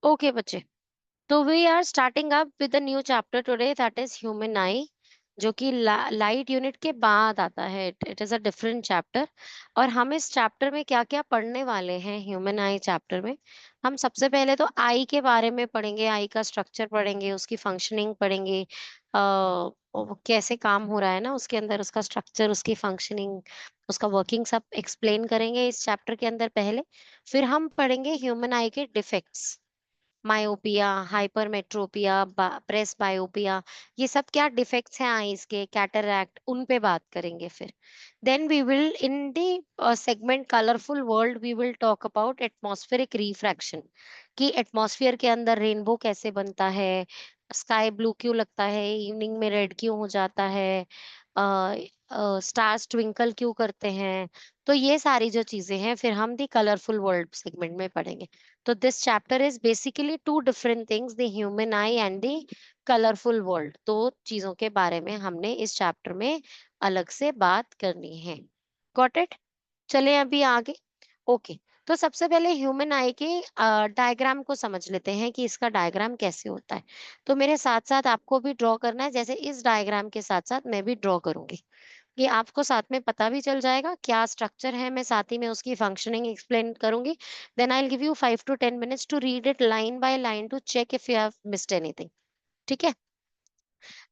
Okay बच्चे, तो we are starting up with a new chapter today, that is human eye, जो कि light unit के बाद आता है। It is a different chapter. और हम इस चैप्टर में क्या क्या पढ़ने वाले हैं ह्यूमन आई चैप्टर में? हम सबसे पहले तो आई के बारे में पढ़ेंगे, आई का स्ट्रक्चर पढ़ेंगे, उसकी फंक्शनिंग पढ़ेंगे। वो कैसे काम हो रहा है ना उसके अंदर, उसका स्ट्रक्चर, उसकी फंक्शनिंग, उसका वर्किंग सब एक्सप्लेन करेंगे इस चैप्टर के अंदर पहले। फिर हम पढ़ेंगे ह्यूमन आई के डिफेक्ट्स, मायोपिया, हाइपरमेट्रोपिया, प्रेस बायोपिया, ये सब क्या डिफेक्ट्स हैं आईज के, कैटरैक्ट, उन पे बात करेंगे। फिर then we will in the segment colourful world we will talk about atmospheric refraction, कि एटमॉस्फेयर के अंदर रेनबो कैसे बनता है, स्काई ब्लू क्यों लगता है, इवनिंग में रेड क्यों हो जाता है, स्टार्स ट्विंकल क्यों करते हैं। तो ये सारी जो चीजें हैं फिर हम दी कलरफुल वर्ल्ड सेगमेंट में पढ़ेंगे। तो this chapter is basically two different things, the human eye and the colourful world. दो चीजों के बारे में हमने इस चैप्टर में अलग से बात करनी है। Got it? चले अभी आगे। ओके, तो सबसे पहले ह्यूमन आई के डायग्राम को समझ लेते हैं कि इसका डायग्राम कैसे होता है। तो मेरे साथ साथ आपको भी ड्रॉ करना है, जैसे इस डायग्राम के साथ साथ मैं भी ड्रॉ करूंगी। ये आपको साथ में पता भी चल जाएगा क्या स्ट्रक्चर है, मैं साथ ही में उसकी फंक्शनिंग एक्सप्लेन करूंगी। Then I will give you 5 to 10 minutes to read it line by line to check if you have missed anything. ठीक है?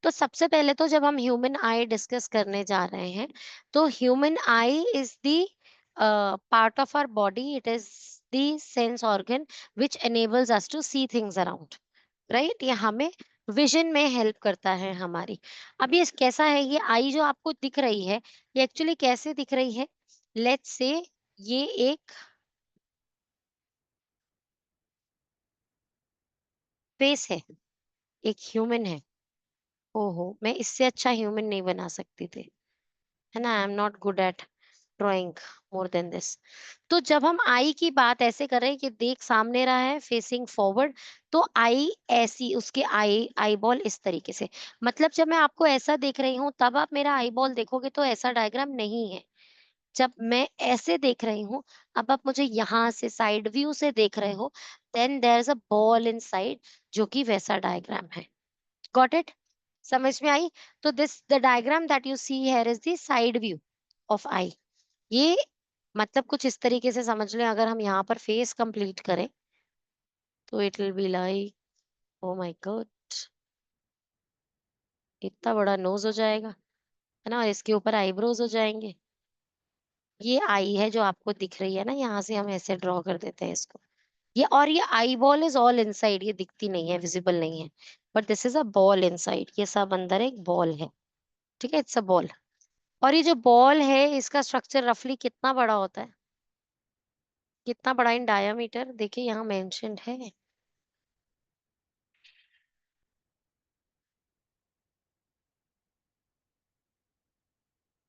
तो सबसे पहले तो जब हम ह्यूमन आई डिस्कस करने जा रहे हैं, तो human eye is the part of our body, it is the sense organ which enables us to see things around, right? ये हमें विजन में हेल्प करता है हमारी। अब ये कैसा है, ये आई जो आपको दिख रही है, ये एक्चुअली कैसे दिख रही है? लेट्स से ये एक फेस है, एक ह्यूमन है। ओहो, मैं इससे अच्छा ह्यूमन नहीं बना सकती थी, है ना? I am not good at drawing more than this. तो जब हम आई की बात ऐसे कर रहे हैं कि देख सामने रहा है फेसिंग फॉरवर्ड, तो आई ऐसी, उसके आई आई बॉल इस तरीके से, मतलब जब मैं आपको ऐसा देख रही हूँ तब आप मेरा आई बॉल देखोगे तो ऐसा डायग्राम नहीं है। जब मैं ऐसे देख रही हूँ, अब आप मुझे यहाँ से साइड व्यू से देख रहे हो, then there is a ball inside, जो कि वैसा डायग्राम है। Got it? समझ में आई? तो this the diagram that you see here is the side view of eye. ये मतलब कुछ इस तरीके से समझ लें, अगर हम यहाँ पर फेस कंप्लीट करें तो it will be like, oh my God, इतना बड़ा नोज हो जाएगा, है ना? और इसके ऊपर आईब्रोज हो जाएंगे। ये आई है जो आपको दिख रही है ना, यहाँ से हम ऐसे ड्रॉ कर देते हैं इसको। ये, और ये eye ball is all inside, ये दिखती नहीं है, विजिबल नहीं है, but this is a ball inside, ये सब अंदर एक बॉल है। ठीक है? It's a ball. और ये जो बॉल है इसका स्ट्रक्चर रफली कितना बड़ा होता है, कितना बड़ा इन डायामीटर, देखिए यहाँ मेंशन्ड है।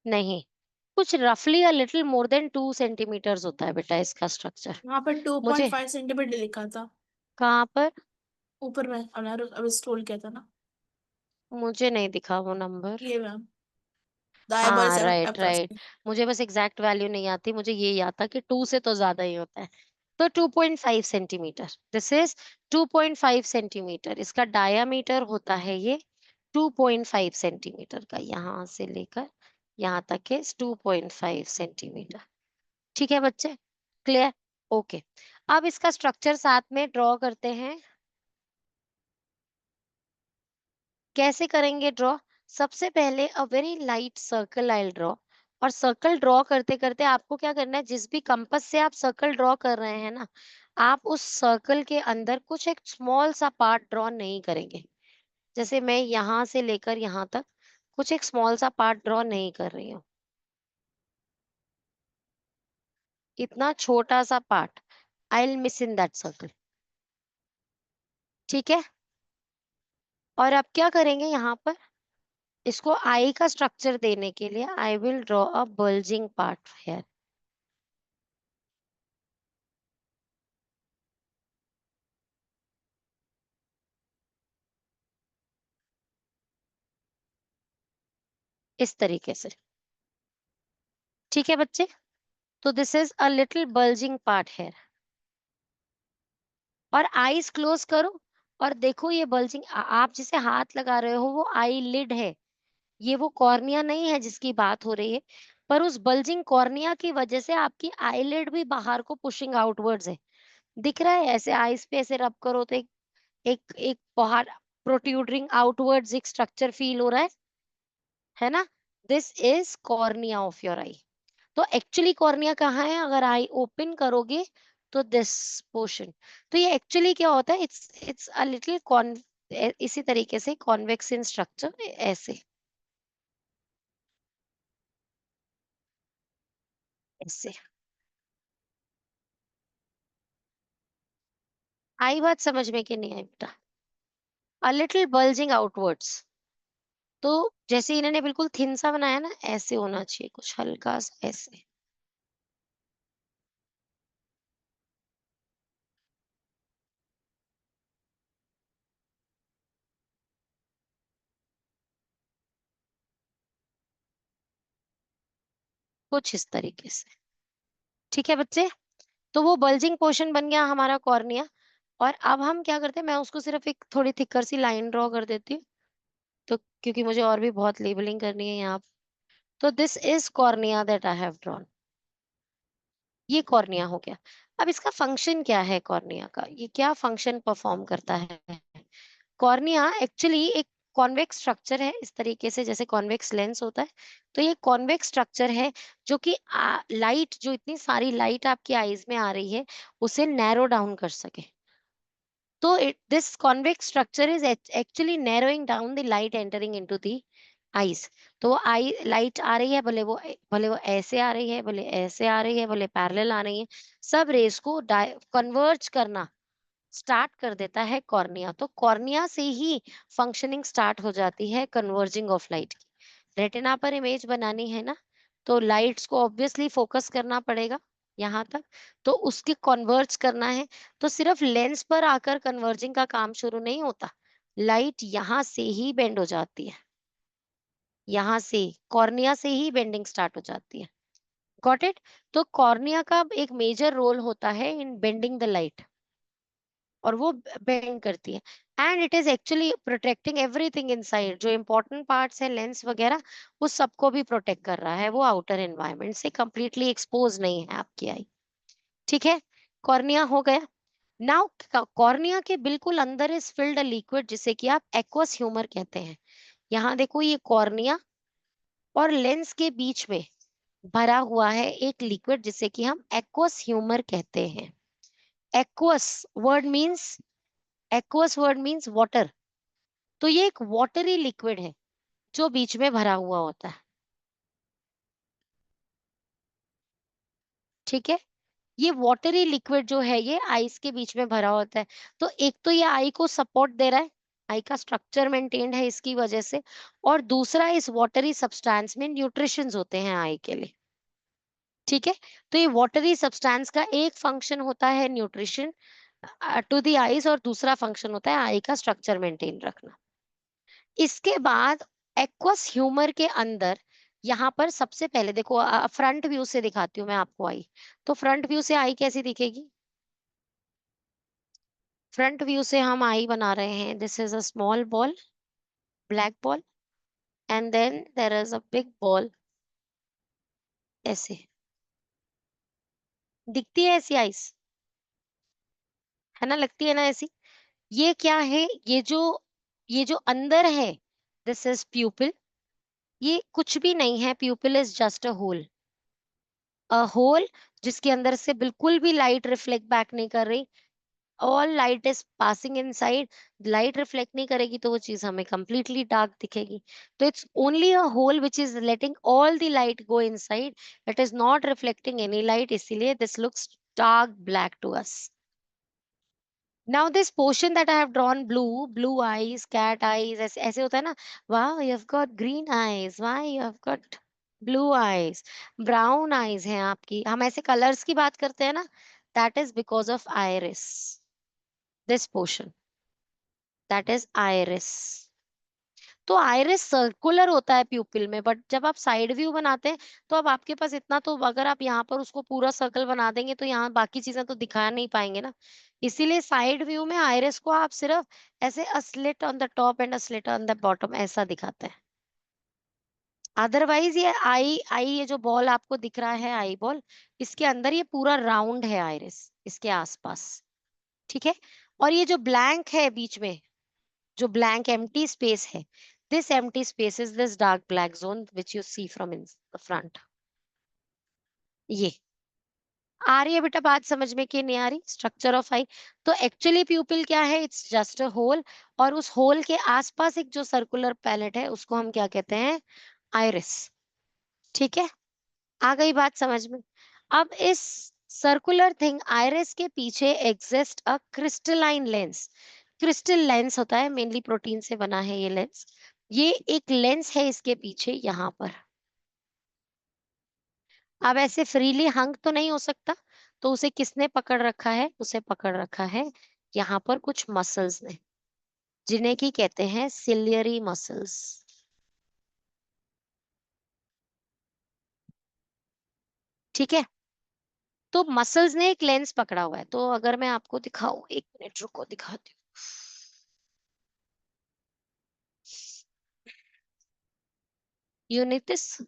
नहीं, कुछ रफली a little more than 2 centimetres होता है बेटा इसका स्ट्रक्चर। वहां पर टू पॉइंट मुझे फाइव सेंटीमीटर लिखा था कहाँ पर? ऊपर में, अभी स्क्रॉल किया था ना। मुझे नहीं दिखा वो नंबर। ये मैम, दाया बार हाँ, सेवन राइट राइट। मुझे बस एग्जैक्ट वैल्यू नहीं आती, मुझे ये याद था कि 2 से तो ज्यादा ही होता है। तो 2.5 सेंटीमीटर, दिस इज 2.5 सेंटीमीटर इसका डायामीटर होता है, ये 2.5 सेंटीमीटर का, यहाँ से लेकर यहाँ तक है 2.5 सेंटीमीटर। ठीक है बच्चे? क्लियर? ओके। अब इसका स्ट्रक्चर साथ में ड्रॉ करते हैं। कैसे करेंगे ड्रॉ? सबसे पहले a very light circle I draw. और सर्कल ड्रॉ करते करते आपको क्या करना है, जिस भी कंपास से आप सर्कल ड्रॉ कर रहे हैं ना, आप उस सर्कल के अंदर कुछ एक स्मॉल सा पार्ट ड्रॉ नहीं करेंगे। जैसे मैं यहाँ से लेकर यहाँ तक कुछ एक स्मॉल सा पार्ट ड्रॉ नहीं कर रही हूँ, इतना छोटा सा part, I will miss in that circle. ठीक है? और अब क्या करेंगे यहाँ पर, इसको आई का स्ट्रक्चर देने के लिए I will draw a bulging part here, इस तरीके से। ठीक है बच्चे? तो this is a little bulging part here. और आईज क्लोज करो और देखो ये बल्जिंग, आप जिसे हाथ लगा रहे हो वो आई लिड है, ये वो कॉर्निया नहीं है जिसकी बात हो रही है। पर उस बल्जिंग कॉर्निया की वजह से आपकी आईलिड भी बाहर को पुशिंग आउटवर्ड्स है। दिख रहा है? ऐसे आईज पे ऐसे रब करो तो एक एक एक बाहर प्रोट्रूडिंग आउटवर्ड्स एक स्ट्रक्चर फील हो रहा है ना? This is cornea of your eye. तो एक्चुअली कॉर्निया कहाँ है? अगर आई ओपन करोगे तो दिस पोर्शन। तो ये एक्चुअली क्या होता है? इट्स अ लिटिल कॉन, इसी तरीके से कॉन्वेक्स इन स्ट्रक्चर, ऐसे ऐसे। आई बात समझ में कि नहीं आई बेटा? A little bulging outwards. तो जैसे इन्होंने बिल्कुल थिन सा बनाया ना, ऐसे होना चाहिए, कुछ हल्का सा ऐसे। कुछ इस तरीके से। ठीक है बच्चे? तो वो बल्जिंग पोर्शन बन गया हमारा कॉर्निया। और अब हम क्या करते हैं, मैं उसको सिर्फ एक थोड़ी थिकर सी लाइन ड्रॉ कर देती हूँ, तो क्योंकि मुझे और भी बहुत लेबलिंग करनी है यहाँ। तो this is cornea that I have drawn. ये कॉर्निया हो गया। अब इसका फंक्शन क्या है कॉर्निया का? ये क्या फंक्शन परफॉर्म करता है? कॉर्निया एक्चुअली एक कॉन्वेक्स स्ट्रक्चर है, इस तरीके से जैसे कॉन्वेक्स लेंस होता है। तो ये कॉन्वेक्स स्ट्रक्चर है जो कि लाइट, जो इतनी सारी लाइट आपकी आईज में आ रही है, उसे नैरो डाउन कर सके। तो this convex structure is actually narrowing down the light entering into the eyes। तो वो आई लाइट आ रही है, भले वो ऐसे आ रही है, भले ऐसे आ रही है, भले पैरेलल आ रही है, सब रेस को कन्वर्ज करना स्टार्ट कर देता है कॉर्निया। तो कॉर्निया से ही फंक्शनिंग स्टार्ट हो जाती है कन्वर्जिंग ऑफ लाइट की। रेटिना पर इमेज बनानी है ना, तो लाइट्स को ऑब्वियसली फोकस करना पड़ेगा यहाँ तक, तो उसके कन्वर्ज करना है। तो सिर्फ लेंस पर आकर कन्वर्जिंग का काम शुरू नहीं होता, लाइट यहाँ से ही बेंड हो जाती है, यहाँ से कॉर्निया से ही बेंडिंग स्टार्ट हो जाती है। Got it? तो कॉर्निया का एक मेजर रोल होता है इन बेंडिंग द लाइट, और वो बेंड करती है। And it is actually protecting everything inside, जो इंपॉर्टेंट पार्ट्स है लेंस वगैरह, वो सबको भी प्रोटेक्ट कर रहा है, वो आउटर एनवायरनमेंट से कंप्लीटली एक्सपोज नहीं है आपकी आई। ठीक है? कॉर्निया हो गया। नाउ कॉर्निया के बिल्कुल अंदर इज फिल्ड अ लिक्विड जिसे कि आप एक्वस ह्यूमर कहते हैं। यहाँ देखो, ये कॉर्निया और लेंस के बीच में भरा हुआ है एक लिक्विड जिसे कि हम एक्वस ह्यूमर कहते हैं। Aqueous word means, aqueous word means water. तो ये एक वाटरी लिक्विड है जो बीच में भरा हुआ होता है। ठीक है? ये वाटरी लिक्विड जो है ये आईज के बीच में भरा होता है। तो एक तो ये आई को सपोर्ट दे रहा है, आई का स्ट्रक्चर मेंटेन्ड है इसकी वजह से, और दूसरा इस वाटरी सब्सटेंस में न्यूट्रिशंस होते हैं आई के लिए। ठीक है? तो ये वाटरी सब्सटेंस का एक फंक्शन होता है न्यूट्रिशन टू द आईज, और दूसरा फंक्शन होता है आई का स्ट्रक्चर मेंटेन रखना। इसके बाद एक्वस ह्यूमर के अंदर, यहाँ पर सबसे पहले देखो, फ्रंट व्यू से दिखाती हूँ मैं आपको आई। तो फ्रंट व्यू से आई कैसी दिखेगी? फ्रंट व्यू से हम आई बना रहे हैं, this is a small ball, black ball, and then there is a big ball, ऐसे दिखती है ऐसी आईज, है ना? लगती है ना ऐसी? ये क्या है? ये जो अंदर है, दिस इज प्यूपिल। ये कुछ भी नहीं है, pupil is just a hole जिसके अंदर से बिल्कुल भी लाइट रिफ्लेक्ट बैक नहीं कर रही। All light is passing inside. Light reflect नहीं करेगी तो वो चीज हमें कंप्लीटली डार्क दिखेगी। तो it's only a hole which is letting all the light go inside, it is not reflecting any light, इसीलिए this looks dark black to us. Now this portion that I have drawn blue, blue eyes, cat eyes, ऐसे ऐसे होता है ना? Wow, you have got green eyes. Why you have got blue eyes? Brown eyes हैं आपकी। हम ऐसे colors की बात करते हैं ना? That is because of iris. This portion, that is iris. तो आइरिस सर्कुलर होता है प्यूपिल में, बट जब आप साइड व्यू बनाते हैं तो अब आपके पास इतना, तो अगर आप यहाँ पर उसको पूरा सर्कल बना देंगे तो यहाँ बाकी चीजें तो दिखा नहीं पाएंगे ना। इसीलिए साइड व्यू में आइरिस को आप सिर्फ ऐसे a slit on the top and a slit on the bottom ऐसा दिखाते हैं। अदरवाइज ये आई आई ये जो बॉल आपको दिख रहा है आई बॉल, इसके अंदर ये पूरा राउंड है आइरिस इसके आसपास। ठीक है। और ये जो ब्लैंक है बीच में, जो ब्लैंक एम्प्टी स्पेस है, this empty space is this dark black zone which you see from in the front. ये आ रही है बेटा बात समझ में कि नहीं आ रही? स्ट्रक्चर ऑफ आई। तो एक्चुअली प्यूपिल क्या है? इट्स जस्ट अ होल, और उस होल के आसपास एक जो सर्कुलर पैलेट है उसको हम क्या कहते हैं? आइरिस। ठीक है, आ गई बात समझ में? अब इस सर्कुलर थिंग आइरिस के पीछे exist a crystalline lens. Crystal lens होता है, मेनली प्रोटीन से बना है ये लेंस। ये एक लेंस है इसके पीछे यहाँ पर। अब ऐसे फ्रीली हंग तो नहीं हो सकता, तो उसे किसने पकड़ रखा है? उसे पकड़ रखा है यहाँ पर कुछ मसल्स ने, जिन्हें की कहते हैं सिलियरी मसल्स। ठीक है। तो मसल्स ने एक लेंस पकड़ा हुआ है, तो अगर मैं आपको दिखाऊं, एक मिनट रुको दिखाती हूँ। यूनिटिस,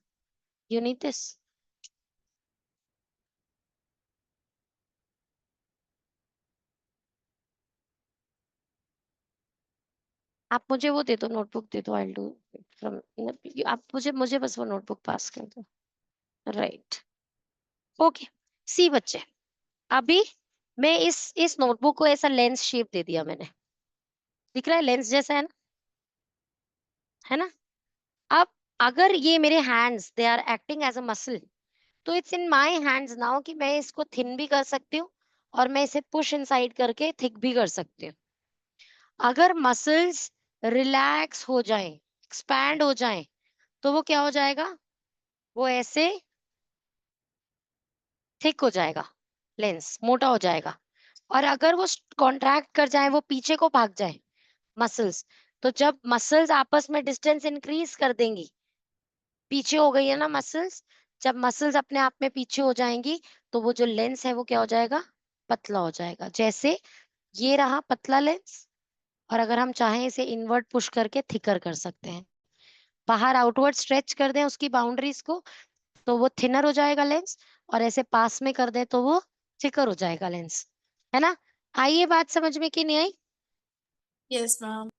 यूनिटिस। आप मुझे वो दे दो, नोटबुक दे दो, आई डू फ्रॉम। आप मुझे मुझे बस वो नोटबुक पास कर दो। राइट। ओके। सी बच्चे, अभी मैं इस नोटबुक को ऐसा लेंस शेप दे दिया मैंने, दिख रहा है लेंस जैसा है ना? अब अगर ये मेरे hands they are acting as a muscle, तो it's in my hands now कि मैं इसको थिन भी कर सकती हूँ और मैं इसे पुश इनसाइड करके थिक भी कर सकती हूँ। अगर मसल्स रिलैक्स हो जाएं, एक्सपैंड हो जाएं, तो वो क्या हो जाएगा? वो ऐसे थिक हो जाएगा, लेंस मोटा हो जाएगा। और अगर वो कॉन्ट्रैक्ट कर जाए, वो पीछे को भाग जाए मसल्स, तो जब मसल्स आपस में डिस्टेंस इंक्रीज कर देंगी, पीछे हो गई है ना मसल्स, जब मसल्स अपने आप में पीछे हो जाएंगी, तो वो जो लेंस है वो क्या हो जाएगा? पतला हो जाएगा। जैसे ये रहा पतला लेंस, और अगर हम चाहें इसे इनवर्ट पुश करके थिकर कर सकते हैं, बाहर आउटवर्ड स्ट्रेच कर दें उसकी बाउंड्रीज को, तो वो थिनर हो जाएगा लेंस, और ऐसे पास में कर दें तो वो थिकर हो जाएगा लेंस। है ना? आइए बात समझ में कि नहीं आई? Yes ma'am.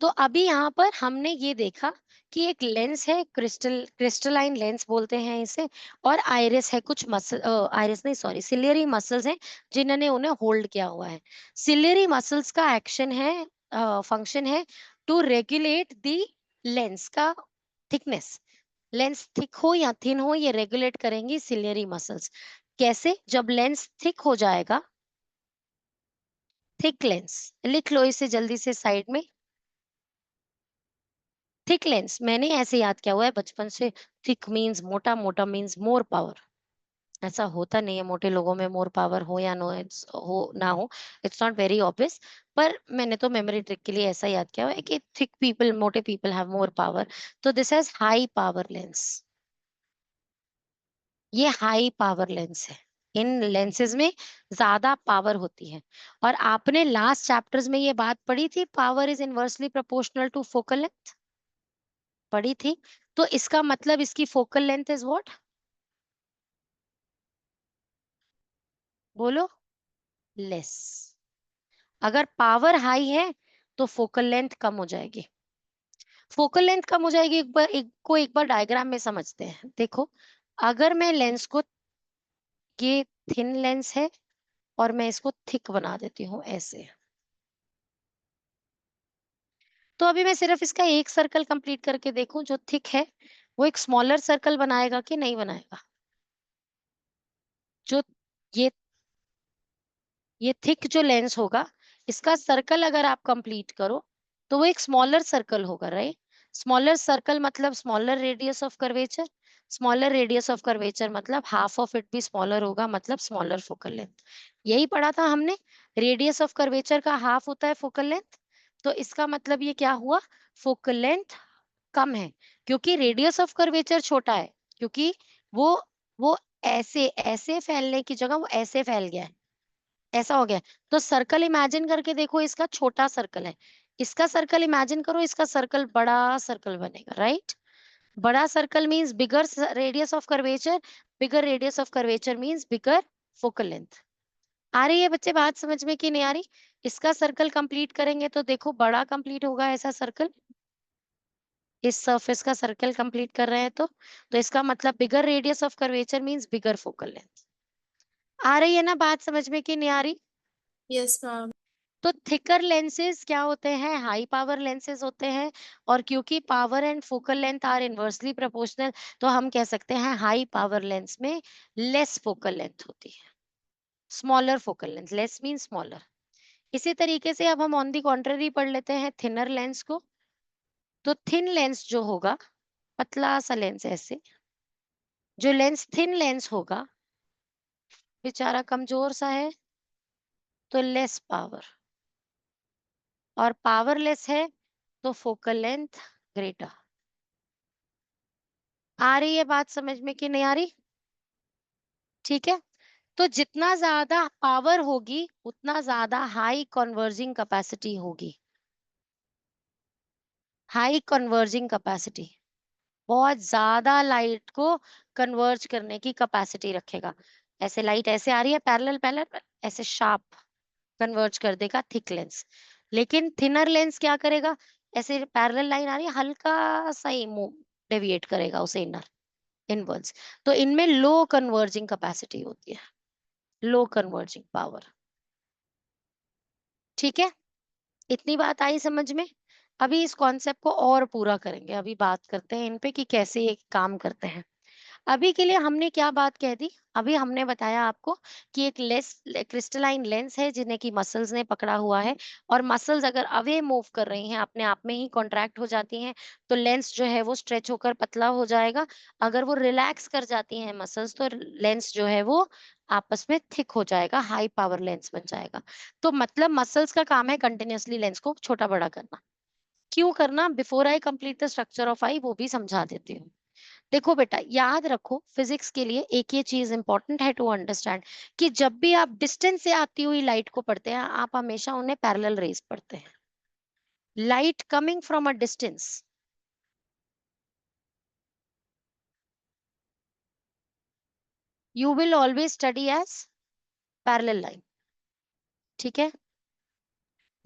तो अभी यहाँ पर हमने ये देखा कि एक लेंस है, क्रिस्टलाइन लेंस बोलते हैं इसे, और आइरिस है, कुछ मसल, आइरिस नहीं सॉरी, सिलियरी मसल्स हैं जिन्होंने उन्हें होल्ड किया हुआ है। सिलियरी मसल्स का एक्शन है, फंक्शन है टू रेगुलेट द लेंस का थिकनेस। लेंस थिक हो या थिन हो, ये रेगुलेट करेंगी सिलियरी मसल्स। कैसे? जब लेंस थिक हो जाएगा, थिक लेंस, लिख लो इसे जल्दी से साइड में। थिक लेंस मैंने ऐसे याद किया हुआ है बचपन से, थिक मींस मोटा, मोटा मींस मोर पावर। ऐसा होता नहीं है, मोटे लोगों में मोर पावर हो या नो, इट्स हो ना हो, इट्स नॉट वेरी ऑब्वियस। पर मैंने तो मेमोरी ट्रिक के लिए ऐसा याद किया हुआ है कि थिक पीपल, मोटे पीपल हैव मोर पावर। तो this has high power lens. ये हाई पावर लेंस है। इन लेंसेज में ज्यादा पावर होती है। और आपने लास्ट चैप्टर्स में ये बात पढ़ी थी, power is inversely proportional to focal length, पढ़ी थी। तो इसका मतलब इसकी फोकल लेंथ इज व्हाट? बोलो। लेस। अगर पावर हाई है तो फोकल लेंथ कम हो जाएगी। फोकल लेंथ कम हो जाएगी, एक बार डायग्राम में समझते हैं। देखो, अगर मैं लेंस को, ये थिन लेंस है और मैं इसको थिक बना देती हूँ ऐसे, तो अभी मैं सिर्फ इसका एक सर्कल कंप्लीट करके देखूं जो थिक है, वो एक स्मॉलर सर्कल बनाएगा कि नहीं बनाएगा? जो ये ये थिक जो लेंस होगा, इसका सर्कल अगर आप कंप्लीट करो, तो वो एक स्मॉलर सर्कल होगा, राइट? स्मॉलर सर्कल मतलब smaller radius of curvature. Smaller radius of curvature मतलब हाफ ऑफ इट भी स्मॉलर होगा, मतलब स्मॉलर फोकल लेंथ। यही पढ़ा था हमने, रेडियस ऑफ कर्वेचर का हाफ होता है फोकल लेंथ। तो इसका मतलब ये क्या हुआ? फोकल लेंथ कम है, क्योंकि रेडियस ऑफ कर्वेचर छोटा है, क्योंकि वो वो ऐसे ऐसे फैलने की जगह वो ऐसे फैल गया है, ऐसा हो गया है। तो सर्कल इमेजिन करके देखो, इसका छोटा सर्कल है, इसका सर्कल इमेजिन करो, इसका सर्कल बड़ा सर्कल बनेगा, राइट? बड़ा circle means bigger radius of curvature, bigger radius of curvature means bigger focal length. आ रही है बच्चे बात समझ में कि नहीं आ रही? इसका सर्कल कंप्लीट करेंगे तो देखो बड़ा कंप्लीट होगा ऐसा सर्कल, इस सरफेस का सर्कल कंप्लीट कर रहे हैं तो इसका मतलब bigger radius of curvature means bigger focal length. आ रही है ना बात समझ में कि नहीं आ रही? Yes ma'am. तो थिकर लेंसेज क्या होते हैं? हाई पावर लेंसेज होते हैं, और क्योंकि power and focal length are inversely proportional, तो हम कह सकते हैं हाई पावर लेंस में लेस फोकल लेंथ होती है, smaller focal length, less mean smaller. इसी तरीके से अब हम ऑन दी कॉन्ट्ररी पढ़ लेते हैं थिनर लेंस को। तो थिन लेंस जो होगा, पतला सा लेंस ऐसे, जो लेंस थिन लेंस होगा बेचारा कमजोर सा है, तो लेस पावर, और पावरलेस है तो फोकल लेंथ ग्रेटर। आ रही है बात समझ में कि नहीं आ रही? ठीक है। तो जितना ज्यादा पावर होगी उतना ज्यादा हाई कन्वर्जिंग कैपेसिटी होगी, हाई कन्वर्जिंग कैपेसिटी, बहुत ज्यादा लाइट को कन्वर्ज करने की कैपेसिटी रखेगा। ऐसे लाइट ऐसे आ रही है पैरेलल पैरेलल, ऐसे शार्प कन्वर्ज कर देगा थिक लेंस। लेकिन थिनर लेंस क्या करेगा? ऐसे पैरेलल लाइन आ रही है, हल्का सा ही मूव डेविएट करेगा उसे इनर इनवर्ड्स। तो इनमें लो कन्वर्जिंग कैपेसिटी होती है, लो कन्वर्जिंग पावर। ठीक है, इतनी बात आई समझ में? अभी इस कॉन्सेप्ट को और पूरा करेंगे, अभी बात करते हैं इन पे कि कैसे ये काम करते हैं। अभी के लिए हमने क्या बात कह दी? अभी हमने बताया आपको कि एक लेस क्रिस्टलाइन लेंस है जिन्हें की मसल्स ने पकड़ा हुआ है, और मसल्स अगर अवे मूव कर रही हैं, अपने आप में ही कॉन्ट्रैक्ट हो जाती हैं, तो लेंस जो है वो स्ट्रेच होकर पतला हो जाएगा। अगर वो रिलैक्स कर जाती हैं मसल्स, तो लेंस जो है वो आपस में थिक हो जाएगा, हाई पावर लेंस बन जाएगा। तो मतलब मसल्स का काम है कंटिन्यूअसली लेंस को छोटा बड़ा करना। क्यों करना? Before I complete the structure of eye वो भी समझा देती हूँ। देखो बेटा, याद रखो फिजिक्स के लिए एक ये चीज इंपॉर्टेंट है टू अंडरस्टैंड, कि जब भी आप डिस्टेंस से आती हुई लाइट को पढ़ते हैं, आप हमेशा उन्हें पैरेलल रेज पढ़ते हैं। Light coming from a distance, you will always study as parallel line, ठीक है?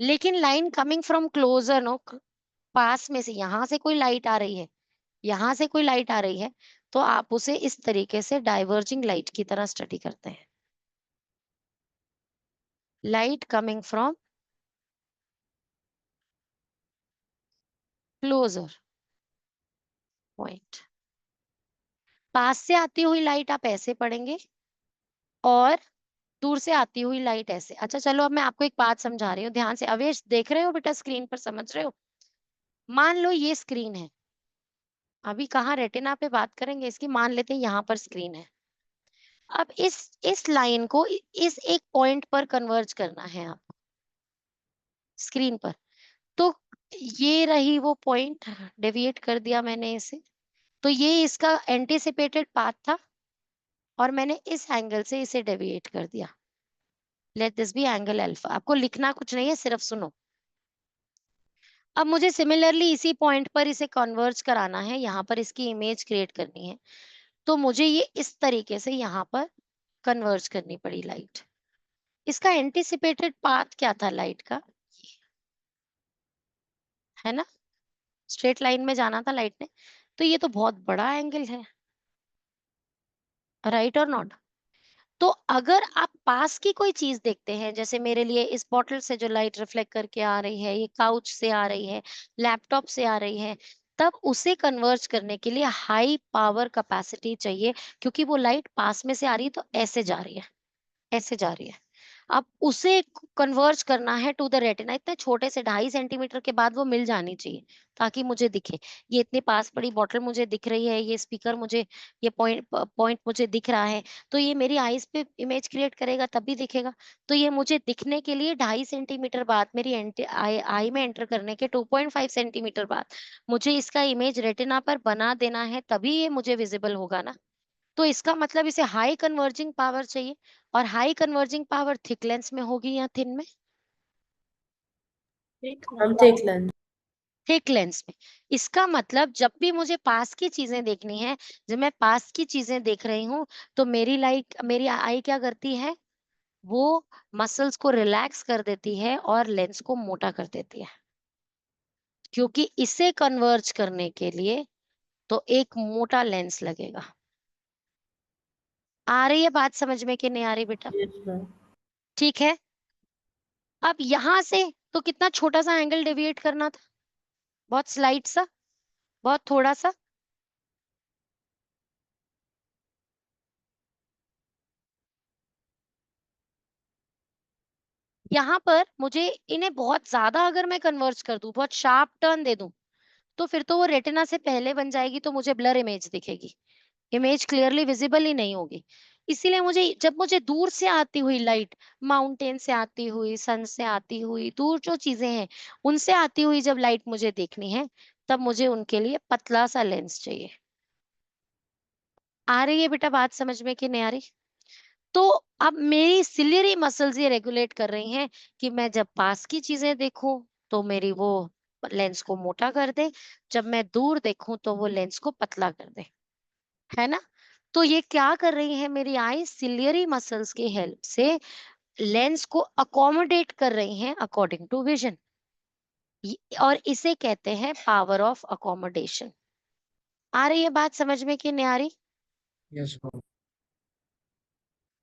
लेकिन line coming from closer, no, पास में से, यहां से कोई लाइट आ रही है, यहां से कोई लाइट आ रही है, तो आप उसे इस तरीके से डाइवर्जिंग लाइट की तरह स्टडी करते हैं। Light coming from closer point, पास से आती हुई लाइट आप ऐसे पढ़ेंगे, और दूर से आती हुई लाइट ऐसे। अच्छा चलो, अब मैं आपको एक बात समझा रही हूँ, ध्यान से। अवेश, देख रहे हो बेटा स्क्रीन पर, समझ रहे हो? मान लो ये स्क्रीन है, अभी कहाँ रेटिना पे बात करेंगे इसकी, मान लेते हैं यहाँ पर स्क्रीन है। अब इस लाइन को इस एक पॉइंट पर कन्वर्ज करना है आपको स्क्रीन पर। तो ये रही वो पॉइंट, डेविएट कर दिया मैंने इसे, तो ये इसका एंटीसिपेटेड पाथ था, और मैंने इस एंगल से इसे डेविएट कर दिया। Let this be angle alpha. आपको लिखना कुछ नहीं है, सिर्फ सुनो। अब मुझे सिमिलरली इसी पॉइंट पर इसे कन्वर्ज कराना है, यहाँ पर इसकी इमेज क्रिएट करनी है, तो मुझे ये इस तरीके से यहाँ पर कन्वर्ज करनी पड़ी लाइट। इसका एंटीसिपेटेड पाथ क्या था लाइट का? ये, है ना? स्ट्रेट लाइन में जाना था लाइट ने, तो ये तो बहुत बड़ा एंगल है, राइट और नॉट? तो अगर आप पास की कोई चीज देखते हैं, जैसे मेरे लिए इस बॉटल से जो लाइट रिफ्लेक्ट करके आ रही है, ये काउच से आ रही है, लैपटॉप से आ रही है, तब उसे कन्वर्ज करने के लिए हाई पावर कैपेसिटी चाहिए, क्योंकि वो लाइट पास में से आ रही है तो ऐसे जा रही है, ऐसे जा रही है। अब उसे कन्वर्ज करना है टू द रेटिना, इतने छोटे से 2.5 सेंटीमीटर के बाद वो मिल जानी चाहिए ताकि मुझे दिखे। ये इतनी पास पड़ी बॉटल मुझे दिख रही है, ये स्पीकर मुझे, ये पॉइंट पॉइंट मुझे दिख रहा है, तो ये मेरी आईज पे इमेज क्रिएट करेगा तभी दिखेगा। तो ये मुझे दिखने के लिए 2.5 सेंटीमीटर बाद, मेरी आई आई में एंटर करने के 2.5 सेंटीमीटर बाद मुझे इसका इमेज रेटिना पर बना देना है, तभी ये मुझे विजिबल होगा ना। तो इसका मतलब इसे हाई कन्वर्जिंग पावर चाहिए, और high converging power thick lens में होगी या थिन में? ठीक हम मैम। देख लें। थिक लेंस में। इसका मतलब जब भी मुझे पास की चीजें देखनी है, जब मैं पास की चीजें देख रही हूँ, तो मेरी आई क्या करती है? वो मसल्स को रिलैक्स कर देती है और लेंस को मोटा कर देती है, क्योंकि इसे कन्वर्ज करने के लिए तो एक मोटा लेंस लगेगा। आ रही है बात समझ में कि नहीं आ रही बेटा? Yes ma'am. ठीक है। अब यहां से तो कितना छोटा सा एंगल डेविएट करना था, बहुत स्लाइट सा, बहुत थोड़ा सा। यहाँ पर मुझे इन्हें बहुत ज्यादा अगर मैं कन्वर्ज कर दूं, बहुत शार्प टर्न दे दूं, तो फिर तो वो रेटिना से पहले बन जाएगी, तो मुझे ब्लर इमेज दिखेगी, इमेज क्लियरली विजिबल ही नहीं होगी। इसीलिए मुझे, जब मुझे दूर से आती हुई लाइट, माउंटेन से आती हुई, सन से आती हुई, दूर जो चीजें हैं उनसे आती हुई जब लाइट मुझे देखनी है, तब मुझे उनके लिए पतला सा लेंस चाहिए। आ रही है बेटा बात समझ में कि नहीं आ रही? तो अब मेरी सिलियरी मसल्स ये रेगुलेट कर रही हैं कि मैं जब पास की चीजें देखूं तो मेरी वो लेंस को मोटा कर दे, जब मैं दूर देखूं तो वो लेंस को पतला कर दे, है ना? तो ये क्या कर रही है मेरी आई? सिलियरी मसल्स की हेल्प से लेंस को अकोमोडेट कर रही हैं अकॉर्डिंग टू विजन, और इसे कहते हैं पावर ऑफ अकोमोडेशन। आ रही है बात समझ में कि नहीं आ रही? Yes ma'am.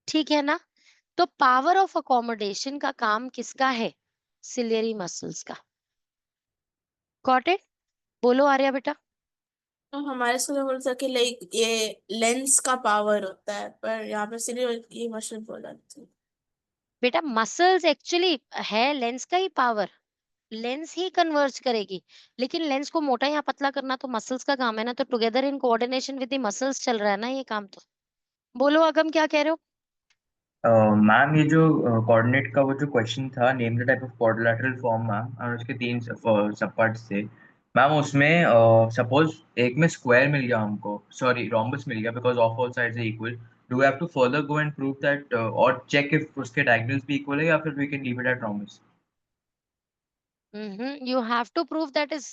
ठीक है ना? तो पावर ऑफ अकोमोडेशन का काम किसका है? सिलियरी मसल्स का। Got it? बोलो आर्या बेटा। तो हमारे स्कूल में बोलता है कि लाइक ये लेंस का पावर होता है, पर यहाँ पे सिर्फ ये मशीन बोला जाता है। बेटा मसल्स एक्चुअली है लेंस का ही पावर, लेंस ही कन्वर्ज करेगी, लेकिन लेंस को मोटा या पतला करना तो मसल्स का काम है ना, तो together in coordination with the muscles चल रहा है ना ये काम तो। बोलो अगम क्या कह रहे हो? मैम ये जो कोऑर्डिनेट का वो जो क्वेश्चन था, name the type of quadrilateral form ma'am, और उसके तीन सब पार्ट्स थे मैम। उसमें सपोज एक में स्क्वायर मिल गया हमको, सॉरी रोम्बस मिल गया, because of all sides are equal. Do we have to further go and prove that और चेक इफ उसके डायगोनल्स भी इक्वल है, या फिर we can leave it at rhombus? You have to prove that is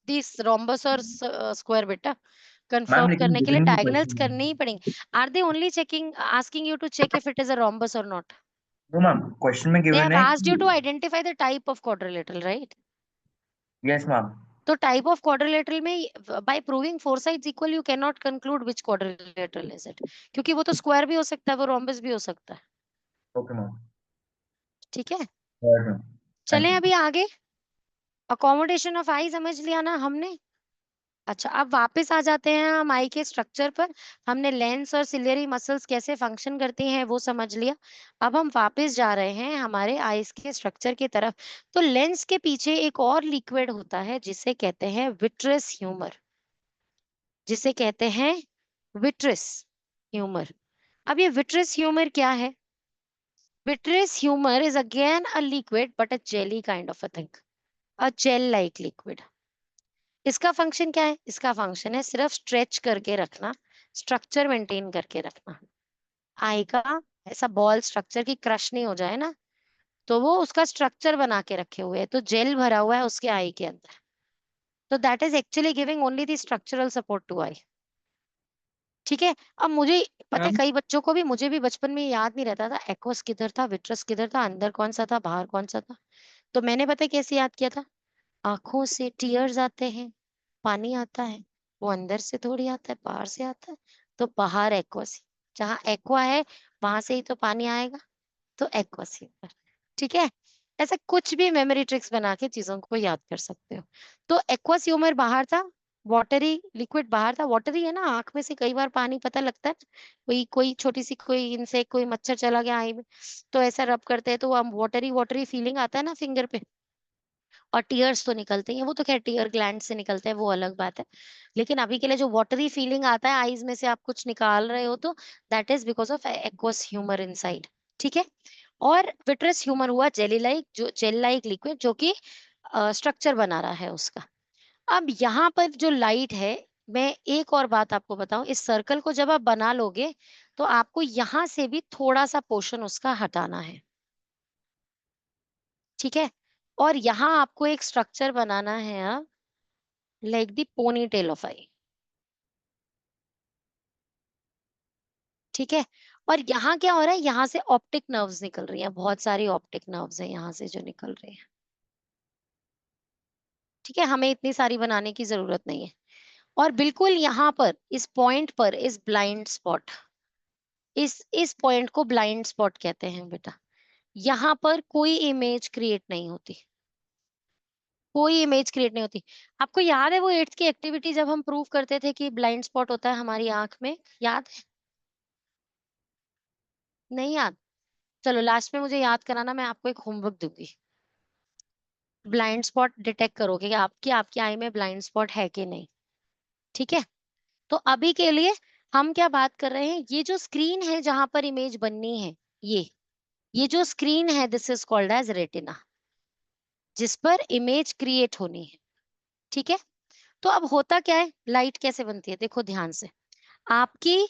this rhombus और square बेटा। Ma'am confirm लेकिन करने के लिए गिवन द डायगोनल्स करने ही क्वेश्चन, पड़ेंगे। Are they only checking, asking you to check if it is a rhombus और नॉट? नो मैम, क्वेश्चन में They गिवन have है asked you to कि identify the type of quadrilateral, right? Yes ma'am. तो type of quadrilateral में by proving four sides equal you can not conclude which quadrilateral is it, क्योंकि वो तो square भी हो सकता है, वो रोम्बस भी हो सकता है। Okay ma'am. ठीक है, मैम थैंक चलें यू। अभी आगे। अकोमोडेशन ऑफ आई समझ लिया ना हमने। अच्छा, अब वापस आ जाते हैं हम आई के स्ट्रक्चर पर। हमने लेंस और सिलियरी मसल्स कैसे फंक्शन करती हैं वो समझ लिया। अब हम वापस जा रहे हैं हमारे आईज के स्ट्रक्चर की तरफ। तो लेंस के पीछे एक और लिक्विड होता है जिसे कहते हैं विट्रस ह्यूमर, जिसे कहते हैं विट्रस ह्यूमर। अब ये विट्रस ह्यूमर क्या है? Vitreous humour is again a liquid but a jelly kind of a thing, a gel like liquid. इसका फंक्शन क्या है? इसका फंक्शन है सिर्फ स्ट्रेच करके रखना, स्ट्रक्चर मेंटेन करके रखना। आई का ऐसा बॉल स्ट्रक्चर की क्रश नहीं हो जाए ना, तो वो उसका स्ट्रक्चर बना के रखे हुए है, तो जेल भरा हुआ है उसके आई के अंदर। तो that is actually giving only the structural support to eye. ठीक है। अब मुझे पता है मैम कई बच्चों को भी, मुझे भी बचपन में याद नहीं रहता था एक्वस किधर था, विट्रस किधर था, अंदर कौन सा था, बाहर कौन सा था। तो मैंने पता है कैसे याद किया था? आंखों से टीयर्स आते हैं, पानी आता है, वो अंदर से थोड़ी आता है, बाहर से आता है, तो बाहर एक्वस, जहाँ एक्वा है वहां से ही तो पानी आएगा, तो एक्वस ह्यूमर। ठीक है। ऐसा कुछ भी मेमोरी ट्रिक्स बना के चीजों को याद कर सकते हो। तो एक्वस ह्यूमर बाहर था, वाटरी लिक्विड बाहर था, वाटरी है ना, आंख में से कई बार पानी पता लगता है, कोई कोई छोटी सी कोई इंसेक्ट कोई मच्छर चला गया आई में, तो ऐसा रब करते हैं तो हम वाटरी वाटरी फीलिंग आता है ना फिंगर पे, और टीयर्स तो निकलते हैं, वो तो खैर टीयर ग्लैंड से निकलते हैं, वो अलग बात है। लेकिन अभी के लिए जो वाटरी फीलिंग आता है आईज में से आप कुछ निकाल रहे हो तो that is because of aqueous humour inside. ठीक है। और विट्रस ह्यूमर हुआ जेली लाइक, जो जेल लाइक लिक्विड जो कि स्ट्रक्चर बना रहा है उसका। अब यहाँ पर जो लाइट है, मैं एक और बात आपको बताऊं, इस सर्कल को जब आप बना लोगे तो आपको यहाँ से भी थोड़ा सा पोर्शन उसका हटाना है। ठीक है। और यहाँ आपको एक स्ट्रक्चर बनाना है अब, like the ponytail of eye. ठीक है। और यहाँ क्या हो रहा है, यहाँ से ऑप्टिक नर्व्स निकल रही हैं, बहुत सारी ऑप्टिक नर्व्स हैं यहाँ से जो निकल रही हैं। ठीक है, हमें इतनी सारी बनाने की जरूरत नहीं है। और बिल्कुल यहाँ पर इस पॉइंट पर इस ब्लाइंड स्पॉट, इस पॉइंट को ब्लाइंड स्पॉट कहते हैं बेटा। यहाँ पर कोई इमेज क्रिएट नहीं होती, कोई इमेज क्रिएट नहीं होती। आपको याद है वो 8th की एक्टिविटी जब हम प्रूव करते थे कि ब्लाइंड स्पॉट होता है हमारी आंख में, याद है? नहीं याद? चलो लास्ट में मुझे याद कराना, मैं आपको एक होमवर्क दूंगी। ब्लाइंड स्पॉट डिटेक्ट करोगे कि आपकी आई में ब्लाइंड स्पॉट है कि नहीं। ठीक है। तो अभी के लिए हम क्या बात कर रहे हैं, ये जो स्क्रीन है जहां पर इमेज बननी है, ये जो स्क्रीन है this is called as retina, जिस पर इमेज क्रिएट होनी है। ठीक है। तो अब होता क्या है, लाइट कैसे बनती है, देखो ध्यान से। आपकी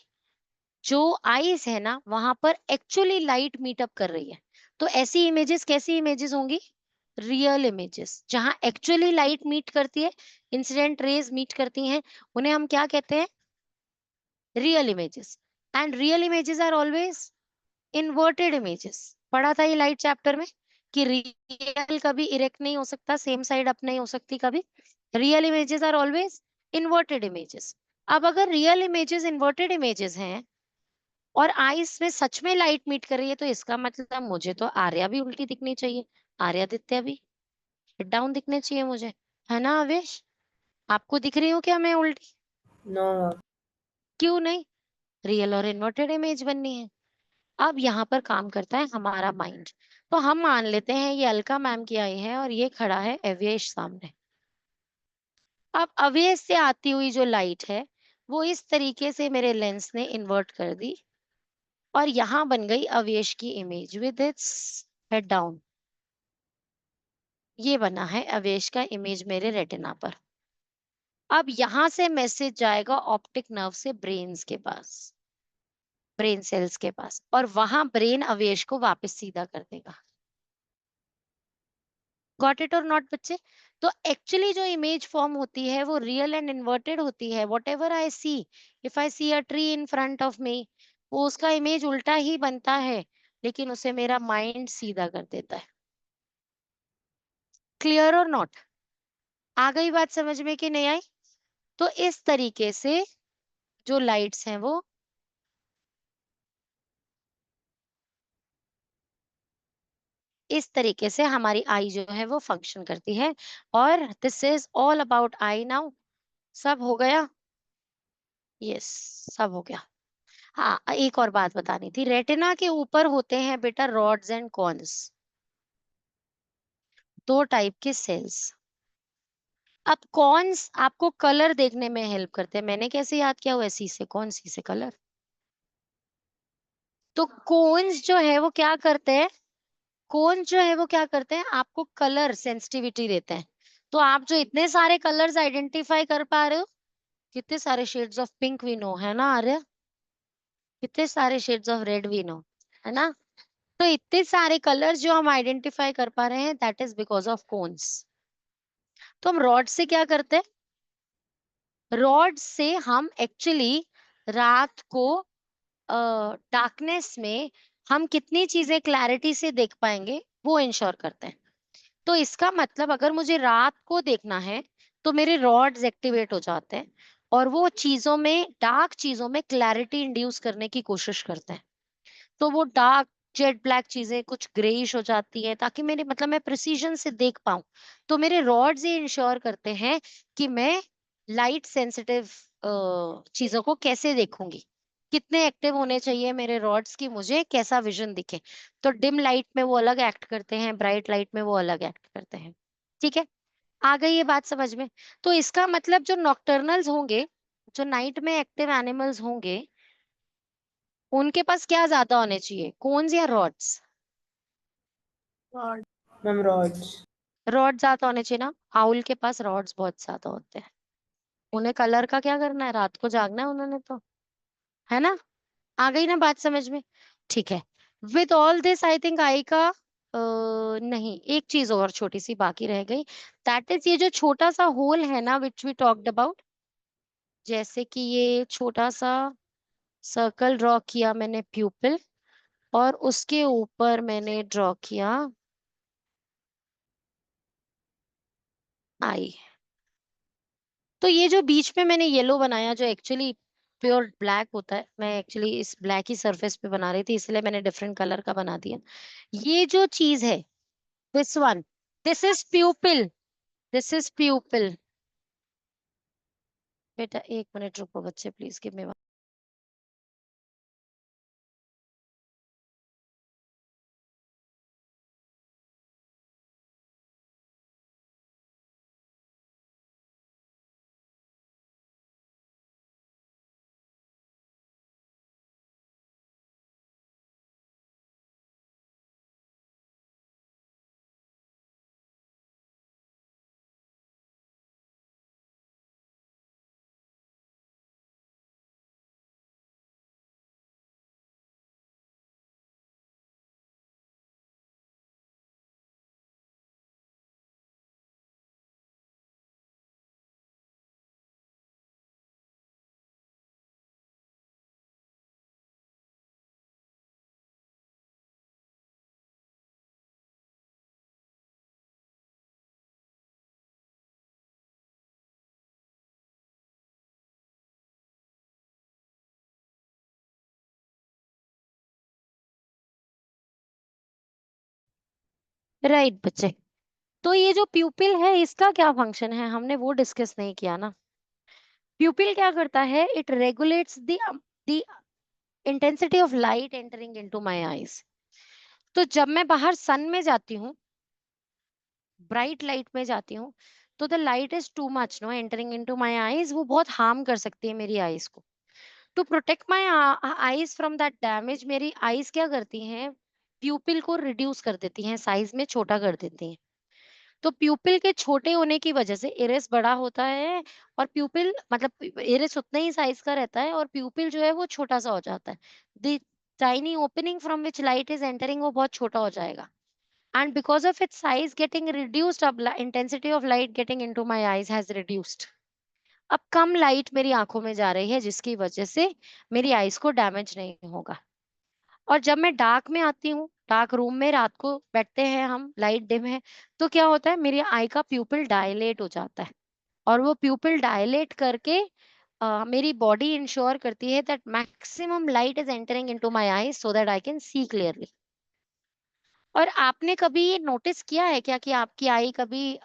जो आईज है ना वहां पर एक्चुअली लाइट मीटअप कर रही है, तो ऐसी इमेजेस कैसी इमेजेस होंगी, रियल इमेजेस, जहां एक्चुअली लाइट मीट करती है, इंसिडेंट रेज मीट करती हैं, उन्हें हम क्या कहते हैं, real images. And real images are always inverted images. पढ़ा था ये लाइट चैप्टर में कि रियल कभी इरेक्ट नहीं हो सकता, सेम साइड अप नहीं हो सकती कभी, real images are always inverted images. अब अगर रियल इमेजेस इन्वर्टेड इमेजेस हैं और आईज में सच में लाइट मीट कर रही है, तो इसका मतलब मुझे तो आर्या भी उल्टी दिखनी चाहिए, आर्यादित्य भी हेड डाउन दिखने चाहिए मुझे, है ना आवेश? आपको दिख रही हूँ क्या मैं उल्टी? नो। क्यों नहीं? रियल और इन्वर्टेड इमेज बननी है। अब यहाँ पर काम करता है हमारा माइंड। तो हम मान लेते हैं ये अलका मैम की आई है और ये खड़ा है अवेश सामने। अब अवेश से आती हुई जो लाइट है वो इस तरीके से मेरे लेंस ने इन्वर्ट कर दी और यहाँ बन गई अवेश की image with its head down. ये बना है अवेश का इमेज मेरे रेटिना पर। अब यहां से मैसेज जाएगा ऑप्टिक नर्व से ब्रेन्स के पास, ब्रेन सेल्स के पास, और वहां ब्रेन अवेश को वापस सीधा कर देगा। गॉट इट और नॉट बच्चे? तो एक्चुअली जो इमेज फॉर्म होती है वो रियल एंड इन्वर्टेड होती है। Whatever I see, if I see a tree in front of me, वो उसका इमेज उल्टा ही बनता है, लेकिन उसे मेरा माइंड सीधा कर देता है। क्लियर और नॉट? आ गई बात समझ में कि नहीं आई? तो इस तरीके से जो लाइट्स हैं वो इस तरीके से हमारी आई जो है वो फंक्शन करती है। और this is all about I now. सब हो गया? यस, सब हो गया। हाँ, एक और बात बतानी थी, रेटिना के ऊपर होते हैं बेटा रॉड्स एंड कॉन्स, दो टाइप के सेल्स। अब कॉन्स आपको कलर देखने में हेल्प करते हैं, मैंने कैसे याद किया, वैसी से कौन सी से कलर। तो कोन्स जो है वो क्या करते हैं, कोन जो है वो क्या करते हैं, आपको कलर सेंसिटिविटी देते हैं। तो आप जो इतने सारे कलर्स आइडेंटिफाई कर पा रहे हो, कितने सारे shades of pink we know, है ना आर्य? कितने सारे shades of red we know, है ना? तो इतने सारे कलर्स जो हम आइडेंटिफाई कर पा रहे हैं that is because of cones. तो हम रॉड से क्या करते हैं, रॉड से हम एक्चुअली रात को डार्कनेस में हम कितनी चीजें क्लैरिटी से देख पाएंगे वो इंश्योर करते हैं। तो इसका मतलब अगर मुझे रात को देखना है तो मेरे रॉड्स एक्टिवेट हो जाते हैं और वो चीजों में, डार्क चीजों में क्लैरिटी इंड्यूस करने की कोशिश करते हैं। तो वो डार्क जेट ब्लैक चीजें कुछ ग्रेइश हो जाती है ताकि मेरे मतलब मैं प्रिसीजन से देख पाऊं। तो मेरे रॉड्स ये इंश्योर करते हैं कि मैं लाइट सेंसिटिव चीजों को कैसे देखूंगी, कितने एक्टिव होने चाहिए मेरे रॉड्स की मुझे कैसा विजन दिखे। तो डिम लाइट में वो अलग एक्ट करते हैं, ब्राइट लाइट में वो अलग एक्ट करते हैं। ठीक है, आ गई ये बात समझ में। तो इसका मतलब जो नॉकटर्नल्स होंगे, जो नाइट में एक्टिव एनिमल्स होंगे, उनके पास क्या ज्यादा होने चाहिए, कोन्स या रॉड्स? और मैम रॉड्स। रॉड ज्यादा होने चाहिए ना, आउल के पास रॉड्स बहुत ज्यादा होते हैं। उन्हें कलर का क्या करना है, रात को जागना है उन्होंने तो, है ना। आ गई ना बात समझ में? ठीक है, with all this I think I का नहीं, एक चीज और छोटी सी बाकी रह गई, दैट इज ये जो छोटा सा होल है ना विच वी टॉक्ड अबाउट, जैसे कि ये छोटा सा सर्कल ड्रॉ किया मैंने प्यूपिल, और उसके ऊपर मैंने ड्रॉ किया आई। तो ये जो बीच में मैंने येलो बनाया, जो एक्चुअली प्योर ब्लैक होता है, मैं एक्चुअली इस ब्लैक ही सरफेस पे बना रही थी, इसलिए मैंने डिफरेंट कलर का बना दिया। ये जो चीज है, this one, this is प्यूपिल, this is प्यूपिल। बेटा एक मिनट रुको बच्चे, प्लीज गिव मी। राइट बच्चे, तो ये जो प्यूपिल है इसका क्या फंक्शन है, हमने वो डिस्कस नहीं किया ना। प्यूपिल क्या करता है, it regulates the intensity of light entering into my eyes. तो जब मैं बाहर सन में जाती हूँ, ब्राइट लाइट में जाती हूँ, तो the light is too much no entering into my eyes, वो बहुत हार्म कर सकती है मेरी आईज को। To protect my eyes from that damage, मेरी आईज क्या करती हैं, प्यूपिल को रिड्यूस कर देती हैं, साइज में छोटा कर देती हैं। तो प्यूपिल के छोटे होने की वजह से इरिस बड़ा होता है, और प्यूपिल मतलब इरिस उतना ही साइज का रहता है, और प्यूपिल जो है वो छोटा सा हो जाता है। The tiny opening from which light is entering वो बहुत छोटा हो जाएगा, and because of its size getting reduced, अब intensity of light getting into my eyes has reduced। अब कम लाइट मेरी आंखों में जा रही है, जिसकी वजह से मेरी आईज को डैमेज नहीं होगा। और जब मैं डार्क में आती हूँ, डार्क रूम में रात को बैठते हैं हम, लाइट डिम है, तो क्या होता है, मेरी आई का प्यूपिल डायलेट हो जाता है, और वो प्यूपिल डायलेट करके मेरी बॉडी इंश्योर करती है that maximum light is entering into my eyes so that I can see clearly. और आपने कभी ये नोटिस किया है क्या कि आपकी आई कभी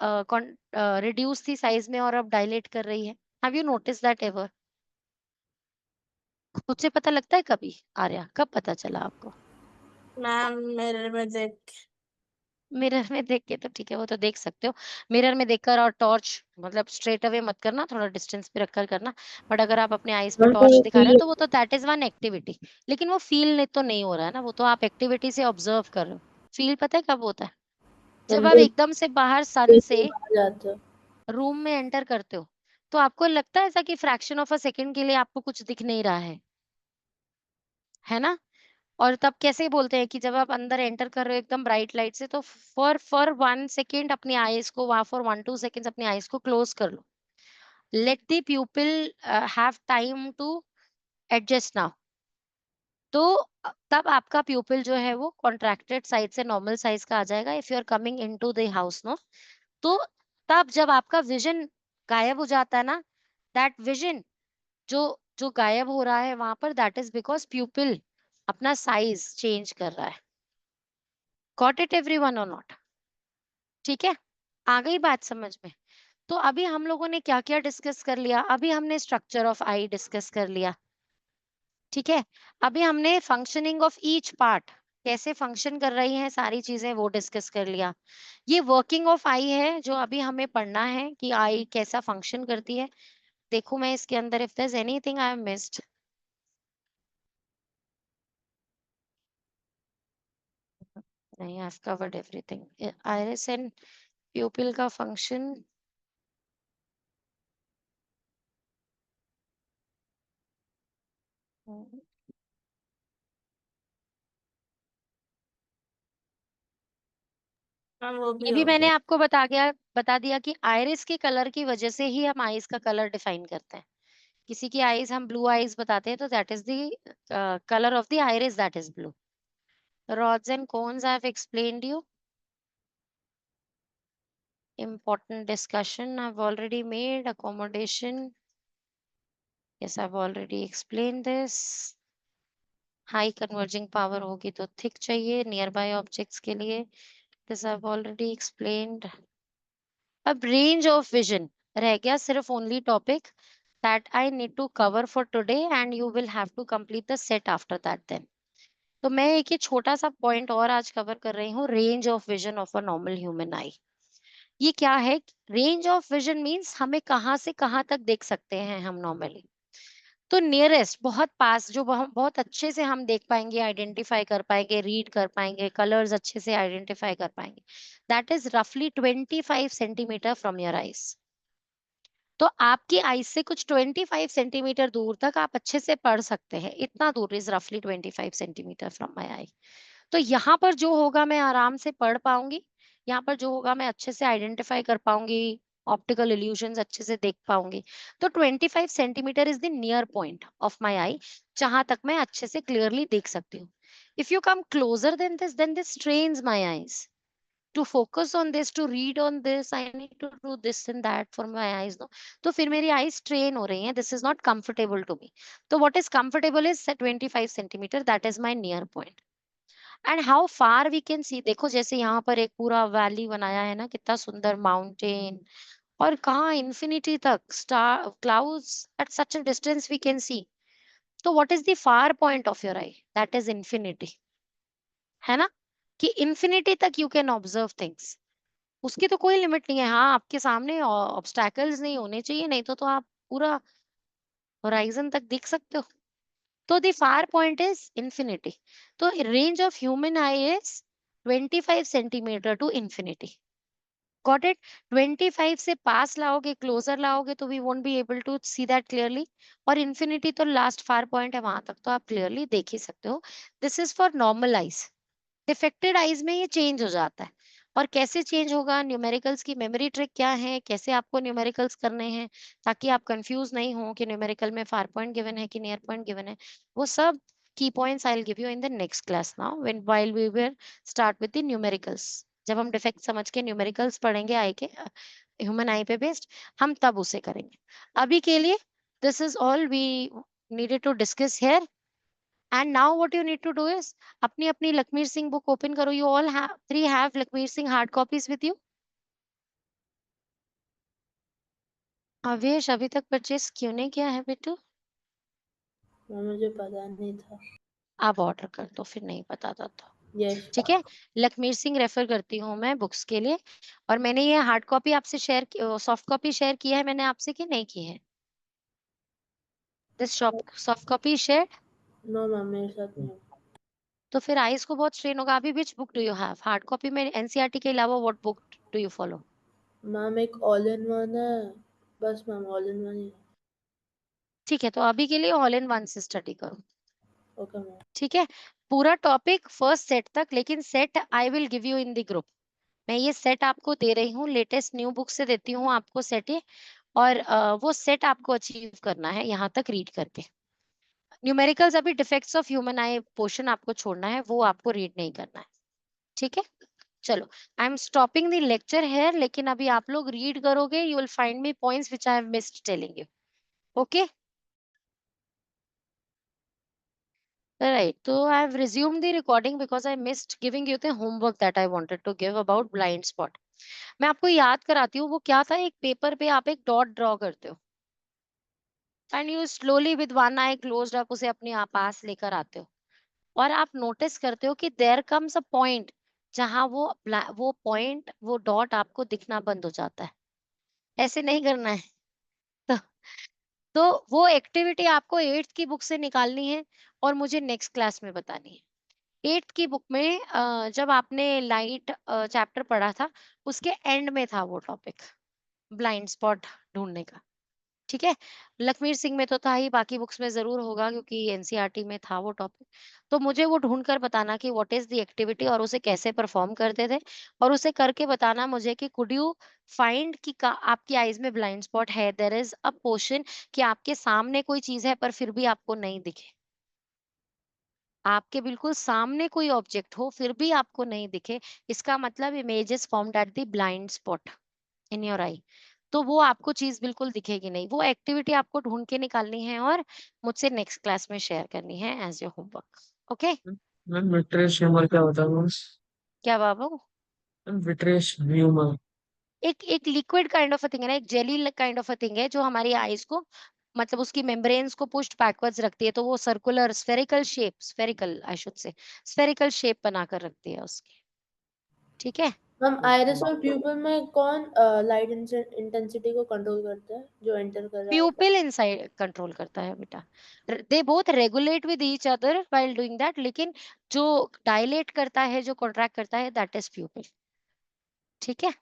रिड्यूस थी साइज में और अब डायलेट कर रही है? Have you notice that ever? खुद से पता लगता है कभी? आर्या, कब पता चला आपको? मैम मिरर में देख। मिरर में देख के तो ठीक है, वो तो देख सकते हो। मिरर में देखकर और टॉर्च मतलब स्ट्रेट अवे मत करना, थोड़ा डिस्टेंस पे रखकर करना। बट अगर आप अपने आईज पे मैम टॉर्च थोड़ा दिखा रहे फील हैं तो वो तो दैट इज वन एक्टिविटी, लेकिन वो फील तो नहीं हो रहा है ना, वो तो आप एक्टिविटी से ऑब्जर्व कर रहे हो। फील पता है कब होता है? जब मैम आप तो एकदम से बाहर सन दिल से से बाहर जाता है। रूम में एंटर करते हो, तो आपको लगता है ऐसा कि फ्रैक्शन ऑफ अ सेकंड के लिए आपको कुछ दिख नहीं रहा है ना। और तब कैसे बोलते हैं कि जब आप अंदर एंटर कर रहे हो एकदम ब्राइट लाइट से, तो फॉर 1 सेकेंड अपनी आईज को, वहां फॉर 1-2 सेकेंड्स अपनी आईज को क्लोज कर लो, let the pupil have time to adjust now. तो तब आपका प्यूपिल जो है वो कॉन्ट्रैक्टेड साइज से नॉर्मल साइज का आ जाएगा, if you are coming into the house no. तो तब जब आपका विजन गायब हो जाता है ना, दैट विजन जो जो गायब हो रहा है वहां पर, दैट इज बिकॉज प्यूपिल अपना साइज चेंज कर रहा है। गॉट इट एवरीवन और नॉट? ठीक है, आ गई बात समझ में? तो अभी हम लोगों ने क्या क्या डिस्कस कर लिया? अभी हमने स्ट्रक्चर ऑफ आई डिस्कस कर लिया, ठीक है। अभी हमने फंक्शनिंग ऑफ ईच पार्ट, कैसे फंक्शन कर रही हैं सारी चीजें, वो डिस्कस कर लिया। ये वर्किंग ऑफ आई है जो अभी हमें पढ़ना है कि आई कैसा फंक्शन करती है। देखो मैं इसके अंदर if there is anything I have missed. नहीं, I have covered everything. Iris and pupil का फंक्शन, मैम वो भी ये भी हो मैंने गया। आपको बता दिया कि आइरिस के कलर की वजह से ही हम आईज का कलर डिफाइन करते हैं। किसी की आईज हम ब्लू आईज बताते हैं तो that is the colour of the iris, that is blue. Rods and cones I have explained you. Important discussion I've already made. Accommodation. Yes, I've already explained this. High converging power होगी तो thick चाहिए nearby objects के लिए. This I've already explained. अब range of vision रह गया सिर्फ only topic that I need to cover for today and you will have to complete the set after that then. तो मैं एक ये छोटा सा पॉइंट और आज कवर कर रही हूँ, range of vision of a normal human आई। ये क्या है? रेंज ऑफ विजन मींस हमें कहाँ से कहाँ तक देख सकते हैं हम नॉर्मली। तो नियरेस्ट, बहुत पास, जो बहुत अच्छे से हम देख पाएंगे, आइडेंटिफाई कर पाएंगे, रीड कर पाएंगे, कलर्स अच्छे से आइडेंटिफाई कर पाएंगे, दैट इज रफली 25 सेंटीमीटर फ्रॉम योर आईज। तो आपकी आईज से कुछ 25 सेंटीमीटर दूर तक आप अच्छे से पढ़ सकते हैं, इतना दूर इज रफली 25 सेंटीमीटर फ्रॉम माई आई। तो यहाँ पर जो होगा मैं आराम से पढ़ पाऊंगी, यहाँ पर जो होगा मैं अच्छे से आइडेंटिफाई कर पाऊंगी, ऑप्टिकल इल्यूजन्स अच्छे से देख पाऊंगी। तो 25 centimetre is the near point of my eye, जहां तक मैं अच्छे से क्लियरली देख सकती हूँ। If you come closer then this strains my eyes to focus on this, to read on this, I need to do this and that for my eyes, no? तो फिर मेरी eyes strain हो रही हैं, this is not comfortable to me. तो what is comfortable is 25 centimetre, that is my near point. And how far we can see, देखो जैसे यहाँ पर एक पूरा वैली बनाया है ना, कितना सुंदर माउंटेन, और कहाँ इन्फिनिटी तक star clouds at such a distance we can see. तो what is the far point of your eye? That is infinity, है ना? कि इन्फिनिटी तक यू कैन ऑब्जर्व थिंग्स, उसकी तो कोई लिमिट नहीं है। हाँ, आपके सामने ऑब्स्टैकल्स नहीं होने चाहिए, नहीं तो आप पूरा होराइजन तक देख सकते हो। तो the far point is infinity. तो range of human eye is 25 centimetre to infinity. Got it? 25 से पास लाओगे, क्लोजर लाओगे तो we won't be able to see that clearly, और इंफिनिटी तो लास्ट फार पॉइंट है, वहां तक तो आप क्लियरली देख ही सकते हो। This is for normal eyes. Defected eyes में ये चेंज हो जाता है। और कैसे चेंज होगा? न्यूमेरिकल्स की मेमोरी ट्रिक क्या है, कैसे आपको न्यूमेरिकल्स करने हैं ताकि आप कंफ्यूज नहीं हो कि न्यूमेरिकल में फार पॉइंट गिवन है कि नियर पॉइंट गिवन है, वो सब की points I will give you in the next class now when while we will start with the numericals. जब हम डिफेक्ट समझ के न्यूमेरिकल्स पढ़ेंगे आई के, ह्यूमन आई पे बेस्ड, हम तब उसे करेंगे। अभी के लिए this is all we needed to discuss here. And now what you need to do is अपनी अपनी लखमीर सिंह बुक ओपन करो। You all have three have Lakhmir Singh hard copies with you? Avesh अभी तक परचेस क्यों नहीं किया है बेटू? मुझे पता नहीं था। आप ऑर्डर कर दो, फिर नहीं पता था तो। यस। ठीक है, लखमीर सिंह रेफर करती हूँ मैं बुक्स के लिए। और मैंने ये हार्ड कॉपी आपसे शेयर, सॉफ्ट कॉपी शेयर किया है मैंने आपसे कि नहीं की है? This soft copy share. No ma'am, मेरे साथ नहीं। तो फिर आइस को बहुत स्ट्रेन होगा। अभी which book do you have hard copy में? एनसीईआरटी के अलावा what book do you follow? Ma'am एक ऑल इन वन है, बस मैम ऑल इन वन ही। ठीक है, तो अभी के लिए ऑल इन वन से स्टडी करो। Okay ma'am. ठीक है, पूरा टॉपिक फर्स्ट सेट तक, लेकिन set I will give you in the group. मैं ये सेट आपको दे रही हूँ, लेटेस्ट न्यू बुक से देती हूँ आपको सेट ये। और वो सेट आपको अचीव करना है यहाँ तक रीड करके। न्यूमेरिकल्स अभी defects of human I portion आपको छोड़ना है, वो आपको रीड नहीं करना है। ठीक है, चलो I am stopping the lecture here, लेकिन अभी आप लोग रीड करोगे, you will find me points which I have missed telling you. Okay, right, so I have resumed the recording because I missed giving you the homework that I wanted to give about blind spot. मैं आपको याद कराती हूँ वो क्या था। एक paper पे आप एक डॉट ड्रॉ करते हो and you slowly with one I closed आप उसे अपने पास लेकर आते हो और आप नोटिस करते हो कि देयर कम्स अ पॉइंट जहां वो पॉइंट वो डॉट आपको दिखना बंद हो जाता है। ऐसे नहीं करना है। तो, तो वो एक्टिविटी आपको 8th की बुक से निकालनी है और मुझे नेक्स्ट क्लास में बतानी है। 8th की बुक में जब आपने लाइट चैप्टर पढ़ा था उसके एंड में था वो टॉपिक, ब्लाइंड स्पॉट ढूंढने का। ठीक है? लखमीर सिंह में तो था ही, बाकी बुक्स में ज़रूर होगा क्योंकि एनसीईआरटी में था वो टॉपिक। तो मुझे वो ढूँढ कर बताना कि व्हाट इज़ द एक्टिविटी और उसे कैसे परफ़ॉर्म करते थे और उसे करके बताना मुझे कि कुड यू फाइंड कि का आपकी आइज़ में ब्लाइंड स्पॉट है, देयर इज़ अ पोर्शन कि आपके सामने कोई चीज़ है पर फिर भी आपको नहीं दिखे। आपके बिल्कुल सामने कोई ऑब्जेक्ट हो फिर भी आपको नहीं दिखे, इसका मतलब image is formed at the blind spot in your eye. तो वो आपको चीज़ बिल्कुल दिखेगी नहीं। वो एक्टिविटी आपको ढूँढ के निकालनी है और मुझसे नेक्स्ट क्लास में शेयर करनी है as your homework. Okay? Ma'am vitreous humour क्या होता है मैम? क्या बाबू? Ma'am vitreous humour. एक एक liquid kind of a thing है ना, एक jelly kind of a thing है जो हमारी आईज़ को मतलब उसकी मेम्ब्रेन्स को पुश्ड बैकवर्ड्स रखती है, तो वो circular spherical I should say spherical shape बनाकर रखती है उसकी। ठीक है? हम आयरिस और प्यूपिल में कौन लाइट इंटेंसिटी को कंट्रोल करता है जो एंटर कर रहा होता है? प्यूपिल इनसाइड कंट्रोल करता है बेटा। They both regulate with each other while doing that, लेकिन जो डायलेट करता है, जो कॉन्ट्रैक्ट करता है दैट इज प्यूपिल। ठीक है?